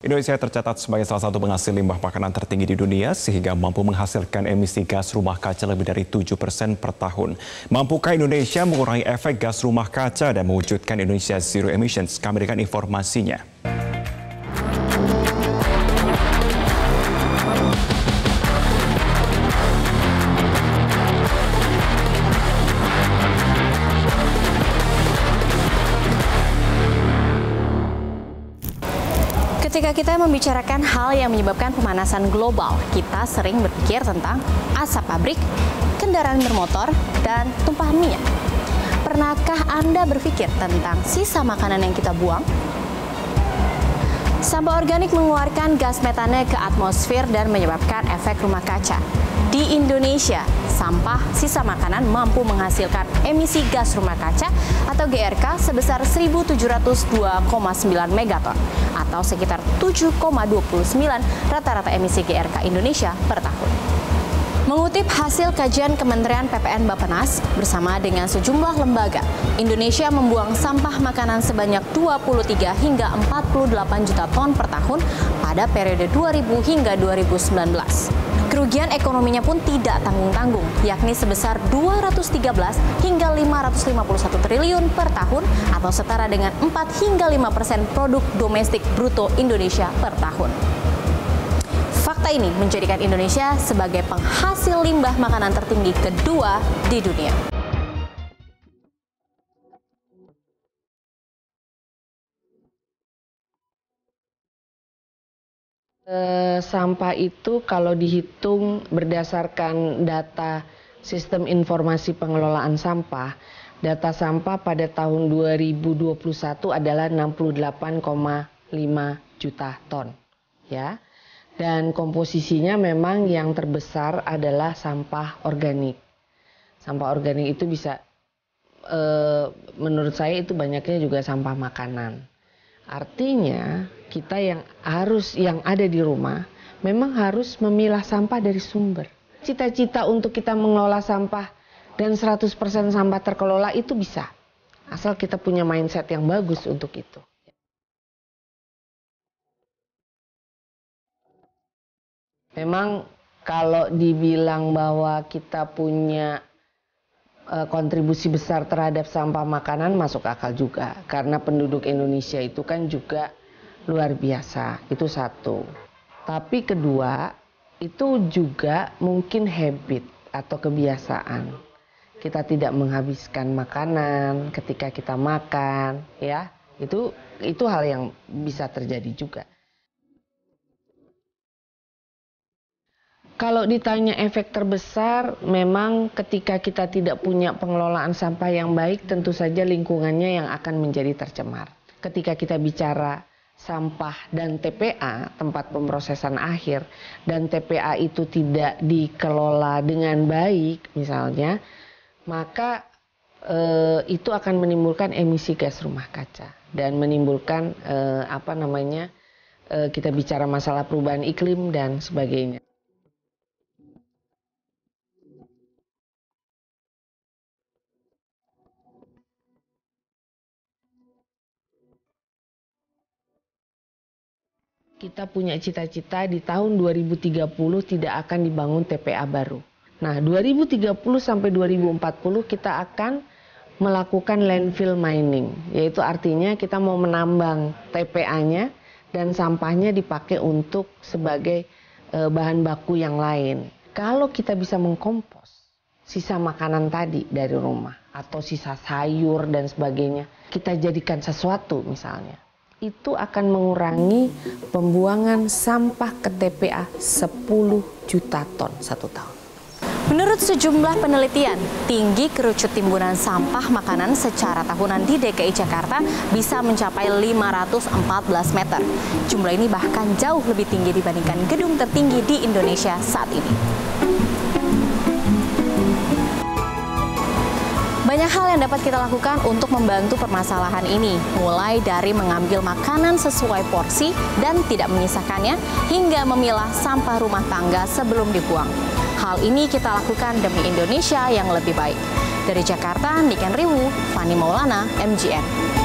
Indonesia tercatat sebagai salah satu penghasil limbah makanan tertinggi di dunia sehingga mampu menghasilkan emisi gas rumah kaca lebih dari 7% per tahun. Mampukah Indonesia mengurangi efek gas rumah kaca dan mewujudkan Indonesia Zero Emissions? Kami berikan informasinya. Ketika kita membicarakan hal yang menyebabkan pemanasan global, kita sering berpikir tentang asap pabrik, kendaraan bermotor, dan tumpahan minyak. Pernahkah Anda berpikir tentang sisa makanan yang kita buang? Sampah organik mengeluarkan gas metane ke atmosfer dan menyebabkan efek rumah kaca. Di Indonesia, sampah sisa makanan mampu menghasilkan emisi gas rumah kaca atau GRK sebesar 1.702,9 megaton atau sekitar 7,29 rata-rata emisi GRK Indonesia per tahun. Mengutip hasil kajian Kementerian PPN Bappenas bersama dengan sejumlah lembaga, Indonesia membuang sampah makanan sebanyak 23 hingga 48 juta ton per tahun pada periode 2000 hingga 2019. Kerugian ekonominya pun tidak tanggung-tanggung, yakni sebesar 213 hingga 551 triliun per tahun atau setara dengan 4 hingga 5% produk domestik bruto Indonesia per tahun. Fakta ini menjadikan Indonesia sebagai penghasil limbah makanan tertinggi kedua di dunia. Sampah itu kalau dihitung berdasarkan data Sistem Informasi Pengelolaan Sampah, data sampah pada tahun 2021 adalah 68,5 juta ton, ya. Dan komposisinya memang yang terbesar adalah sampah organik. Sampah organik itu bisa, menurut saya itu banyaknya juga sampah makanan. Artinya kita yang ada di rumah memang harus memilah sampah dari sumber. Cita-cita untuk kita mengelola sampah dan 100% sampah terkelola itu bisa. Asal kita punya mindset yang bagus untuk itu. Memang kalau dibilang bahwa kita punya kontribusi besar terhadap sampah makanan masuk akal juga. Karena penduduk Indonesia itu kan juga luar biasa, itu satu. Tapi kedua, itu juga mungkin habit atau kebiasaan. Kita tidak menghabiskan makanan ketika kita makan, ya. Itu hal yang bisa terjadi juga. Kalau ditanya efek terbesar, memang ketika kita tidak punya pengelolaan sampah yang baik, tentu saja lingkungannya yang akan menjadi tercemar. Ketika kita bicara sampah dan TPA, tempat pemrosesan akhir, dan TPA itu tidak dikelola dengan baik misalnya, maka itu akan menimbulkan emisi gas rumah kaca dan menimbulkan kita bicara masalah perubahan iklim dan sebagainya. Kita punya cita-cita di tahun 2030 tidak akan dibangun TPA baru. Nah, 2030 sampai 2040 kita akan melakukan landfill mining, yaitu artinya kita mau menambang TPA-nya dan sampahnya dipakai untuk sebagai bahan baku yang lain. Kalau kita bisa mengkompos sisa makanan tadi dari rumah atau sisa sayur dan sebagainya, kita jadikan sesuatu misalnya, itu akan mengurangi pembuangan sampah ke TPA 10 juta ton satu tahun. Menurut sejumlah penelitian, tinggi kerucut timbunan sampah makanan secara tahunan di DKI Jakarta bisa mencapai 514 meter. Jumlah ini bahkan jauh lebih tinggi dibandingkan gedung tertinggi di Indonesia saat ini. Banyak hal yang dapat kita lakukan untuk membantu permasalahan ini, mulai dari mengambil makanan sesuai porsi dan tidak menyisakannya, hingga memilah sampah rumah tangga sebelum dibuang. Hal ini kita lakukan demi Indonesia yang lebih baik. Dari Jakarta, Niken Riwu, Fani Maulana, MGN.